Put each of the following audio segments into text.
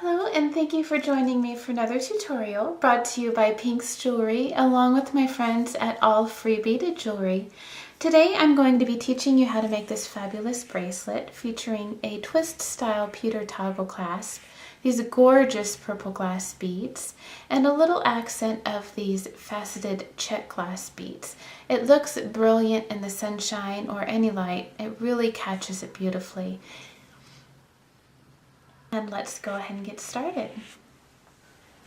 Hello and thank you for joining me for another tutorial brought to you by Pink's Jewelry along with my friends at All Free Beaded Jewelry. Today I'm going to be teaching you how to make this fabulous bracelet featuring a twist style pewter toggle clasp, these gorgeous purple glass beads, and a little accent of these faceted check glass beads. It looks brilliant in the sunshine or any light. It really catches it beautifully. And let's go ahead and get started.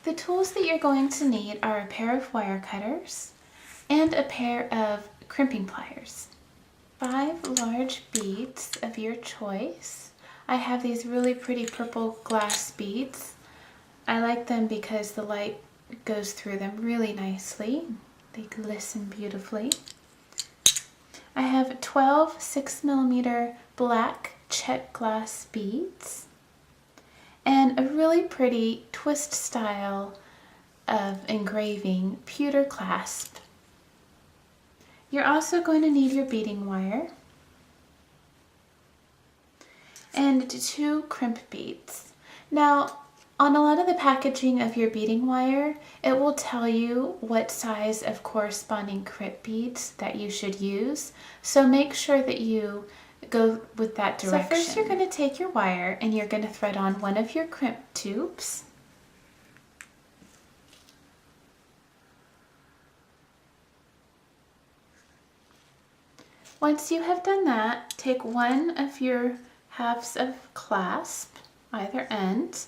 The tools that you're going to need are a pair of wire cutters and a pair of crimping pliers. 5 large beads of your choice. I have these really pretty purple glass beads. I like them because the light goes through them really nicely. They glisten beautifully. I have 12 6mm black check glass beads and a really pretty twist style of engraving pewter clasp. You're also going to need your beading wire and 2 crimp beads. Now, on a lot of the packaging of your beading wire, it will tell you what size of corresponding crimp beads that you should use, so make sure that you go with that direction. So first you're going to take your wire and you're going to thread on one of your crimp tubes. Once you have done that, take one of your halves of clasp, either end,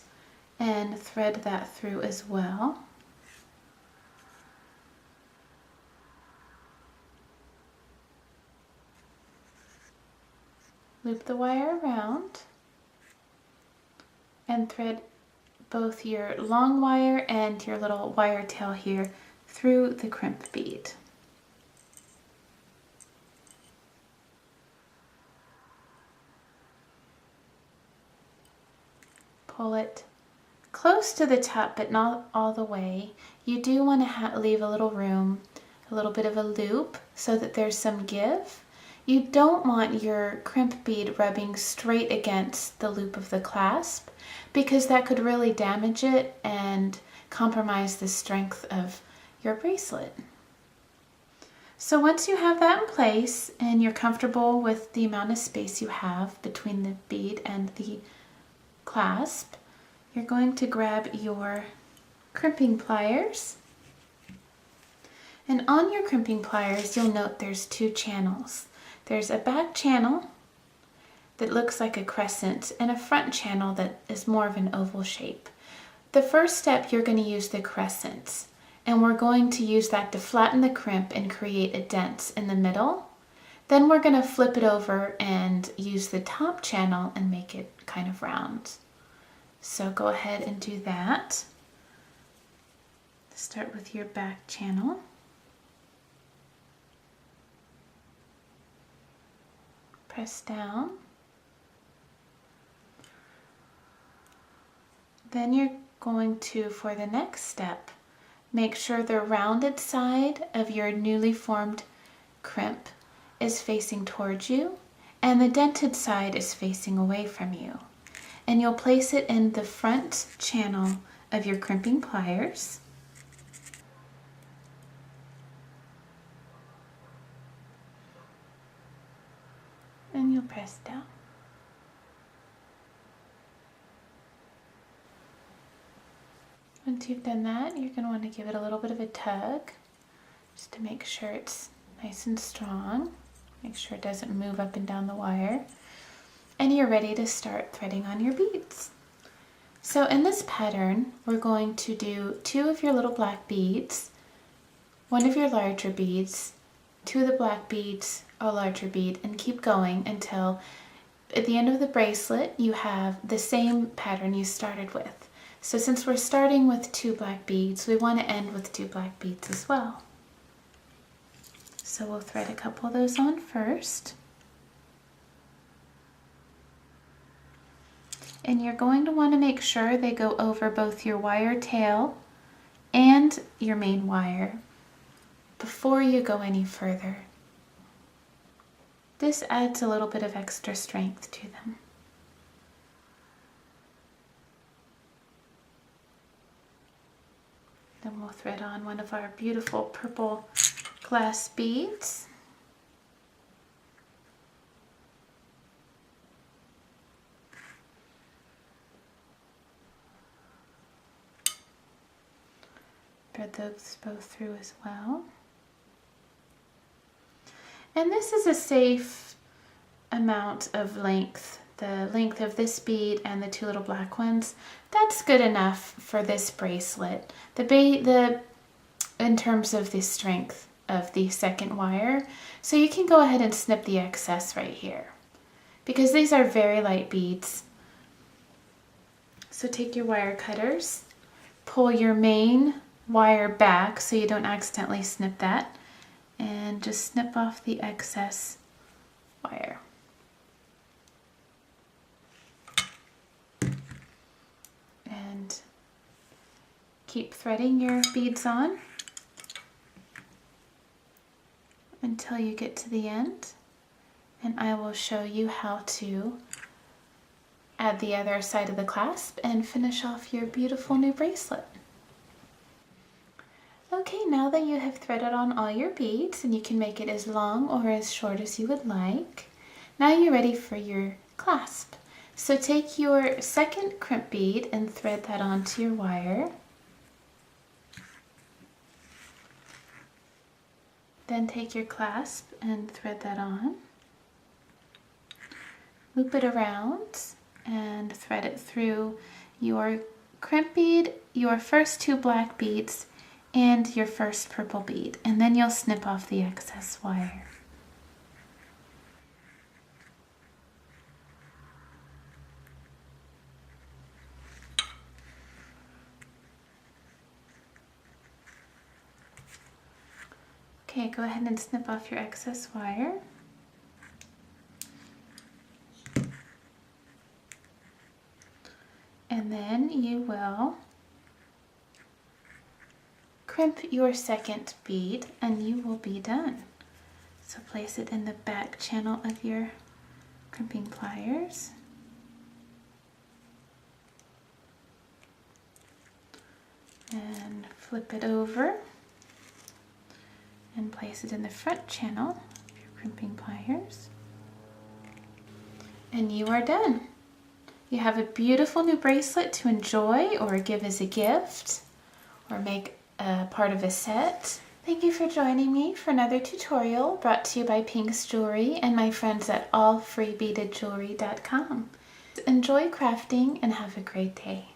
and thread that through as well. Loop the wire around and thread both your long wire and your little wire tail here through the crimp bead. Pull it close to the top, but not all the way. You do want to leave a little room, a little bit of a loop, so that there's some give. You don't want your crimp bead rubbing straight against the loop of the clasp because that could really damage it and compromise the strength of your bracelet. So once you have that in place and you're comfortable with the amount of space you have between the bead and the clasp, you're going to grab your crimping pliers. And on your crimping pliers, you'll note there's 2 channels. There's a back channel that looks like a crescent and a front channel that is more of an oval shape. The first step, you're going to use the crescent, and we're going to use that to flatten the crimp and create a dent in the middle. Then we're going to flip it over and use the top channel and make it kind of round. So go ahead and do that. Start with your back channel. Press down. Then you're going to, for the next step, make sure the rounded side of your newly formed crimp is facing towards you and the dented side is facing away from you. And you'll place it in the front channel of your crimping pliers. And you'll press down. Once you've done that, you're going to want to give it a little bit of a tug just to make sure it's nice and strong. Make sure it doesn't move up and down the wire. And you're ready to start threading on your beads. So in this pattern, we're going to do 2 of your little black beads, 1 of your larger beads, 2 of the black beads, a larger bead, and keep going until at the end of the bracelet you have the same pattern you started with. So since we're starting with 2 black beads, we want to end with 2 black beads as well. So we'll thread a couple of those on first. And you're going to want to make sure they go over both your wire tail and your main wire before you go any further. This adds a little bit of extra strength to them. Then we'll thread on one of our beautiful purple glass beads. Thread those both through as well. And this is a safe amount of length. The length of this bead and the two little black ones, that's good enough for this bracelet. In terms of the strength of the second wire. So you can go ahead and snip the excess right here, because these are very light beads. So take your wire cutters, pull your main wire back so you don't accidentally snip that, and just snip off the excess wire. And keep threading your beads on until you get to the end, and I will show you how to add the other side of the clasp and finish off your beautiful new bracelet. Okay, now that you have threaded on all your beads, and you can make it as long or as short as you would like, now you're ready for your clasp. So take your second crimp bead and thread that onto your wire. Then take your clasp and thread that on. Loop it around and thread it through your crimp bead, your first two black beads, and your first purple bead. And then you'll snip off the excess wire. Okay, go ahead and snip off your excess wire. And then you will crimp your second bead and you will be done. So place it in the back channel of your crimping pliers. And flip it over and place it in the front channel of your crimping pliers. And you are done. You have a beautiful new bracelet to enjoy or give as a gift or make a part of a set. Thank you for joining me for another tutorial brought to you by Pink's Jewelry and my friends at allfreebeadedjewelry.com. Enjoy crafting and have a great day.